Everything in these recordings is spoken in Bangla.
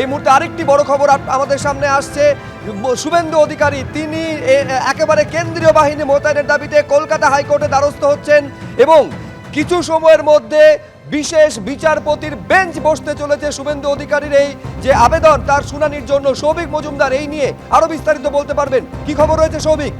এই মুহূর্তে আরেকটি বড় খবর আমাদের সামনে আসছে। শুভেন্দু অধিকারী তিনি একেবারে কেন্দ্রীয় বাহিনী মোতায়েনের দাবিতে কলকাতা হাইকোর্টে দ্বারস্থ হচ্ছেন এবং কিছু সময়ের মধ্যে বিশেষ বিচারপতির বেঞ্চ বসতে চলেছে শুভেন্দু অধিকারীর এই যে আবেদন তার শুনানির জন্য। সৌভিক মজুমদার এই নিয়ে আরো বিস্তারিত বলতে পারবেন, কি খবর রয়েছে সৌভিক?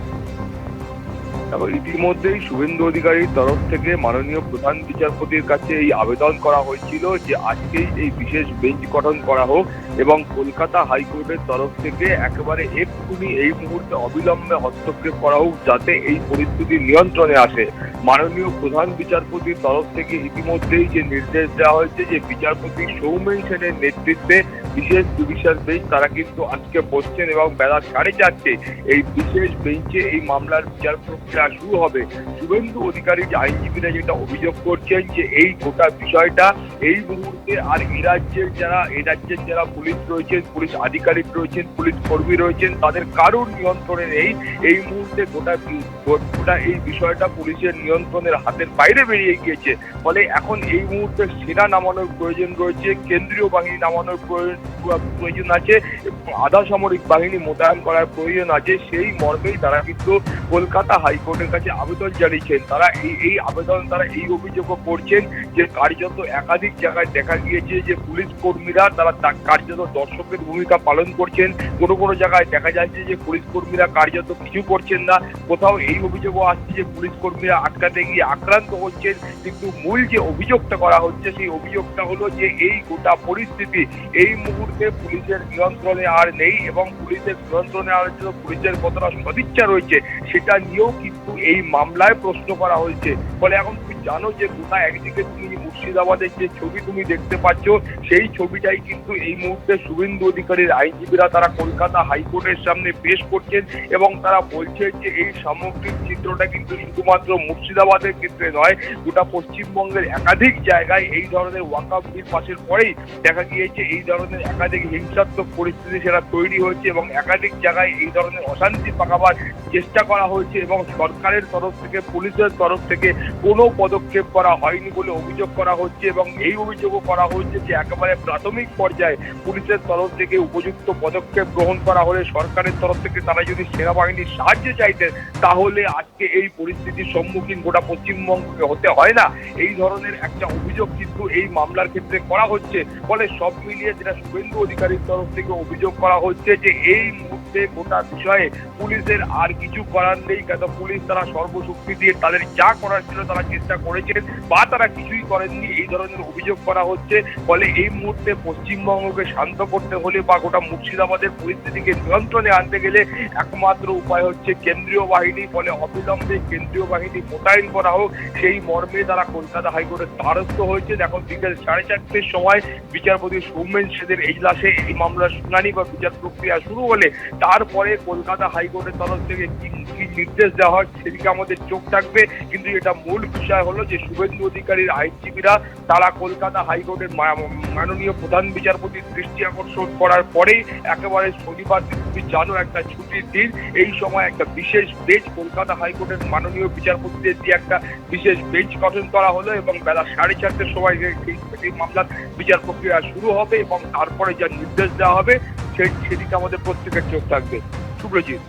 ইতিমধ্যেই শুভেন্দু অধিকারীর তরফ থেকে মাননীয় প্রধান বিচারপতির কাছে এই আবেদন করা হয়েছিল যে আজকেই এই বিশেষ বেঞ্চ গঠন করা হোক এবং কলকাতা হাইকোর্টের তরফ থেকে একেবারে এক্ষুনি এই মুহূর্তে অবিলম্বে হস্তক্ষেপ করা হোক যাতে এই পরিস্থিতি নিয়ন্ত্রণে আসে। মাননীয় প্রধান বিচারপতির তরফ থেকে ইতিমধ্যেই যে নির্দেশ দেওয়া হয়েছে যে বিচারপতি সৌমেন সেনের নেতৃত্বে বিশেষ জুডিশিয়াল বেঞ্চ তারা কিন্তু আজকে বসছেন এবং বেলা 4:30 এই বিশেষ বেঞ্চে এই মামলার বিচার প্রক্রিয়া শুরু হবে। শুভেন্দু অধিকারী যে আইনজীবীরা যেটা অভিযোগ করছেন যে এই গোটা বিষয়টা এই মুহূর্তে আর এই রাজ্যের যারা পুলিশ রয়েছেন, পুলিশ আধিকারিক রয়েছেন, পুলিশ কর্মী রয়েছেন তাদের কারোর নিয়ন্ত্রণে নেই। এই মুহূর্তে গোটা এই বিষয়টা পুলিশের নিয়ন্ত্রণের হাতের বাইরে বেরিয়ে গিয়েছে। ফলে এখন এই মুহূর্তে সেনা নামানোর প্রয়োজন রয়েছে, কেন্দ্রীয় বাহিনী নামানোর প্রয়োজন আছে এবং আধা সামরিক বাহিনী মোতায়েন করার প্রয়োজন আছে। সেই মর্মেই তারা কিন্তু কলকাতা হাইকোর্টের কাছে আবেদন জানিয়েছেন। তারা এই আবেদন তারা এই অভিযোগও করছেন যে কার্যত একাধিক জায়গায় দেখা গিয়েছে যে পুলিশ কর্মীরা তারা কার্যত দর্শকের ভূমিকা পালন করছেন। কোনো জায়গায় দেখা যাচ্ছে যে পুলিশ কর্মীরা কার্যত কিছু করছেন না। কোথাও এই অভিযোগও আসছে যে পুলিশ কর্মীরা আটকাতে গিয়ে আক্রান্ত হচ্ছেন। কিন্তু মূল যে অভিযোগটা করা হচ্ছে সেই অভিযোগটা হলো যে এই গোটা পরিস্থিতি এই মুহূর্তে পুলিশের নিয়ন্ত্রণে আর নেই এবং পুলিশের নিয়ন্ত্রণে আর জন্য পুলিশের কতটা সদিচ্ছা রয়েছে সেটা নিয়েও কিন্তু এই মামলায় প্রশ্ন করা হয়েছে। ফলে এখন তুমি জানো যে গোটা একদিকে তুমি মুর্শিদাবাদের যে ছবি তুমি দেখতে পাচ্ছ সেই ছবিটাই কিন্তু এই মুহূর্তে শুভেন্দু অধিকারীর আইনজীবীরা তারা কলকাতা হাইকোর্টের সামনে পেশ করছেন এবং তারা বলছেন যে এই সামগ্রিক চিত্রটা কিন্তু শুধুমাত্র মুর্শিদাবাদের ক্ষেত্রে নয়, গোটা পশ্চিমবঙ্গের একাধিক জায়গায় এই ধরনের ওয়াকআপ বিল পাশের পরেই দেখা গিয়েছে এই ধরনের একাধিক হিংসাত্মক পরিস্থিতি সেটা তৈরি হয়েছে এবং একাধিক জায়গায় এই ধরনের অশান্তি পাকাবার চেষ্টা করা হয়েছে এবং সরকারের তরফ থেকে পুলিশের তরফ থেকে কোনো পদক্ষেপ করা হয়নি বলে অভিযোগ করা হচ্ছে এবং এই অভিযোগও করা হচ্ছে যে একেবারে প্রাথমিক পর্যায়ে পুলিশের তরফ থেকে উপযুক্ত পদক্ষেপ গ্রহণ করা হলে সরকারের তরফ থেকে তারা যদি সেনাবাহিনীর সাহায্য চাইতেন তাহলে আজকে এই পরিস্থিতির সম্মুখীন গোটা পশ্চিমবঙ্গকে হতে হয় না। এই ধরনের একটা অভিযোগ কিন্তু এই মামলার ক্ষেত্রে করা হচ্ছে। ফলে সব মিলিয়ে যেটা শুভেন্দু অধিকারীর তরফ থেকে অভিযোগ করা হচ্ছে যে এই মুহূর্তে গোটা বিষয়ে পুলিশের আর কিছু করার নেই, কেন পুলিশ তারা সর্বশক্তি দিয়ে তাদের যা করার ছিল তারা চেষ্টা করেছেন বা তারা কিছুই করেননি এই ধরনের অভিযোগ করা হচ্ছে। ফলে এই মুহূর্তে পশ্চিমবঙ্গকে শান্ত করতে হলে বা গোটা মুর্শিদাবাদের পরিস্থিতিকে নিয়ন্ত্রণে আনতে গেলে একমাত্র উপায় হচ্ছে কেন্দ্রীয় বাহিনী। ফলে অবিলম্বে কেন্দ্রীয় বাহিনী মোতায়েন করা হোক সেই মর্মে তারা কলকাতা হাইকোর্টের দ্বারস্থ হয়েছেন। এখন বিকেল 4:30 সময় বিচারপতি সৌমেন সেনের এজলাসে এই মামলার শুনানি বা বিচার প্রক্রিয়া শুরু হলে তারপরে কলকাতা হাইকোর্টের তরফ থেকে কি নির্দেশ দেওয়া হয় সেদিকে আমাদের চোখ থাকবে। কিন্তু এটা মূল বিষয় হলো যে শুভেন্দু অধিকারীর আইনজীবীরা তারা কলকাতা হাইকোর্টের মাননীয় প্রধান বিচারপতির দৃষ্টি আকর্ষণ করার পরেই একেবারে শনিবার তুমি জানো একটা ছুটির দিন, এই সময় একটা বিশেষ বেঞ্চ কলকাতা হাইকোর্টের মাননীয় বিচারপতিদের দিয়ে একটা বিশেষ বেঞ্চ গঠন করা হলো এবং বেলা 4:30 সময় এই মামলার বিচার প্রক্রিয়া শুরু হবে এবং তারপরে যা নির্দেশ দেওয়া হবে সেদিকে আমাদের প্রত্যেকের চোখ থাকবে। সুব্রজিৎ,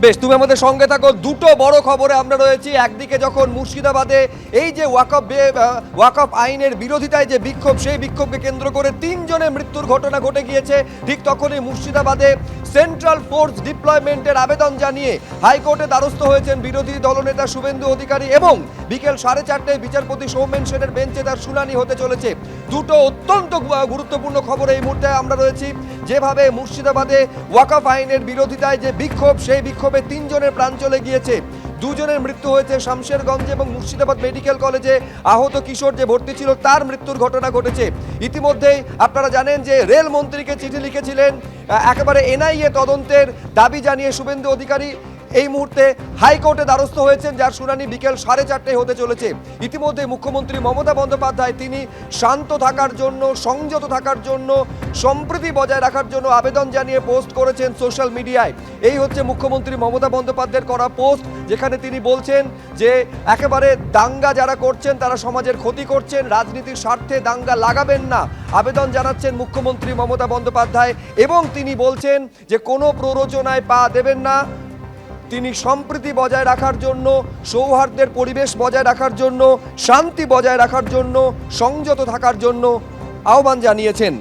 বেশ, তুমি আমাদের সঙ্গে থাকো। দুটো বড় খবরে আমরা রয়েছি। একদিকে যখন মুর্শিদাবাদে এই যে ওয়াকফ আইনের বিরোধিতায় যে বিক্ষোভ, সেই বিক্ষোভকে কেন্দ্র করে 3 জনের মৃত্যুর ঘটনা ঘটে গিয়েছে, ঠিক তখনই মুর্শিদাবাদে সেন্ট্রাল ফোর্স ডিপ্লয়মেন্টের আবেদন জানিয়ে হাইকোর্টে দ্বারস্থ হয়েছেন বিরোধী দলনেতা শুভেন্দু অধিকারী এবং বিকেল 4:30 বিচারপতি সৌমেন সেনের বেঞ্চে তার শুনানি হতে চলেছে। দুটো অত্যন্ত গুরুত্বপূর্ণ খবর এই মুহূর্তে আমরা রয়েছি। যেভাবে মুর্শিদাবাদে ওয়াকফ আইনের বিরোধিতায় যে বিক্ষোভ, সেই বিক্ষোভে 3 জনের প্রাণ চলে গিয়েছে। 2 জনের মৃত্যু হয়েছে শামশেরগঞ্জ এবং মুর্শিদাবাদ মেডিকেল কলেজে আহত কিশোর যে ভর্তি ছিল তার মৃত্যুর ঘটনা ঘটেছে। ইতিমধ্যেই আপনারা জানেন যে রেল মন্ত্রীকে চিঠি লিখেছিলেন একেবারে এনআইএ তদন্তের দাবি জানিয়ে শুভেন্দু অধিকারী। এই মুহূর্তে হাইকোর্টে দ্বারস্থ হয়েছেন, যার শুনানি বিকেল 4:30 হতে চলেছে। ইতিমধ্যে মুখ্যমন্ত্রী মমতা বন্দ্যোপাধ্যায় তিনি শান্ত থাকার জন্য, সংযত থাকার জন্য, সম্প্রীতি বজায় রাখার জন্য আবেদন জানিয়ে পোস্ট করেছেন সোশ্যাল মিডিয়ায়। এই হচ্ছে মুখ্যমন্ত্রী মমতা বন্দ্যোপাধ্যায়ের করা পোস্ট, যেখানে তিনি বলছেন যে একেবারে দাঙ্গা যারা করছেন তারা সমাজের ক্ষতি করছেন, রাজনীতির স্বার্থে দাঙ্গা লাগাবেন না, আবেদন জানাচ্ছেন মুখ্যমন্ত্রী মমতা বন্দ্যোপাধ্যায়। এবং তিনি বলছেন যে কোনো প্ররোচনায় পা দেবেন না, তিনি সম্প্রীতি বজায় রাখার জন্য, সৌহার্দ্যের পরিবেশ বজায় রাখার জন্য, শান্তি বজায় রাখার জন্য, সংযত থাকার জন্য আহ্বান জানিয়েছেন।